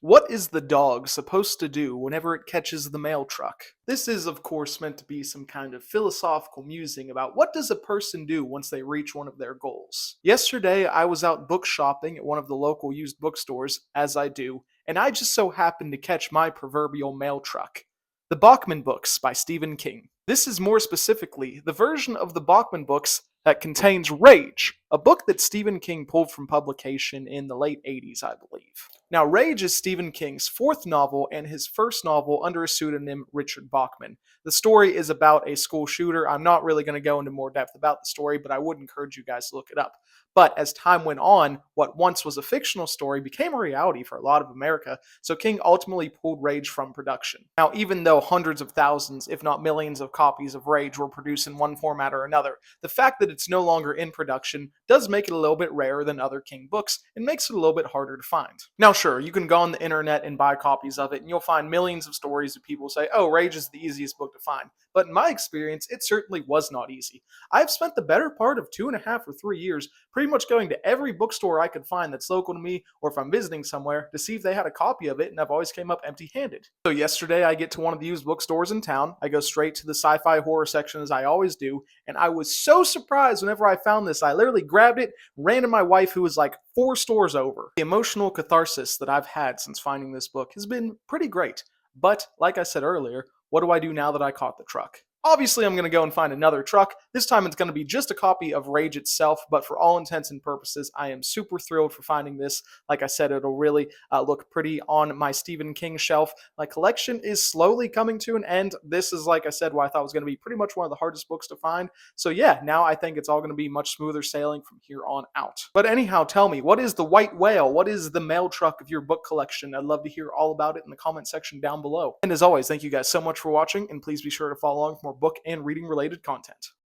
What is the dog supposed to do whenever it catches the mail truck? This is, of course, meant to be some kind of philosophical musing about what does a person do once they reach one of their goals. Yesterday, I was out book shopping at one of the local used bookstores, as I do, and I just so happened to catch my proverbial mail truck. The Bachman Books by Stephen King. This is more specifically the version of the Bachman Books that contains Rage, a book that Stephen King pulled from publication in the late 80s, I believe. Now, Rage is Stephen King's fourth novel and his first novel under a pseudonym Richard Bachman. The story is about a school shooter. I'm not really going to go into more depth about the story, but I would encourage you guys to look it up. But as time went on, what once was a fictional story became a reality for a lot of America, so King ultimately pulled Rage from production. Now, even though hundreds of thousands, if not millions of copies of Rage were produced in one format or another, the fact that it's no longer in production does make it a little bit rarer than other King books and makes it a little bit harder to find. Now, sure, you can go on the internet and buy copies of it, and you'll find millions of stories of people say, oh, Rage is the easiest book to find. But in my experience, it certainly was not easy. I've spent the better part of 2.5 or 3 years pretty much going to every bookstore I could find that's local to me, or if I'm visiting somewhere, to see if they had a copy of it, and I've always came up empty-handed. So yesterday, I get to one of the used bookstores in town. I go straight to the sci-fi horror section as I always do, and I was so surprised whenever I found this. I literally grabbed it, ran to my wife, who was like 4 stores over. The emotional catharsis that I've had since finding this book has been pretty great. But, like I said earlier, what do I do now that I caught the truck? Obviously, I'm going to go and find another truck. This time it's going to be just a copy of Rage itself, but for all intents and purposes, I am super thrilled for finding this. Like I said, it'll really look pretty on my Stephen King shelf. My collection is slowly coming to an end. This is, like I said, what I thought was going to be pretty much one of the hardest books to find. So yeah, now I think it's all going to be much smoother sailing from here on out. But anyhow, tell me, what is the white whale? What is the mail truck of your book collection? I'd love to hear all about it in the comment section down below. And as always, thank you guys so much for watching, and please be sure to follow along for more book and reading related content.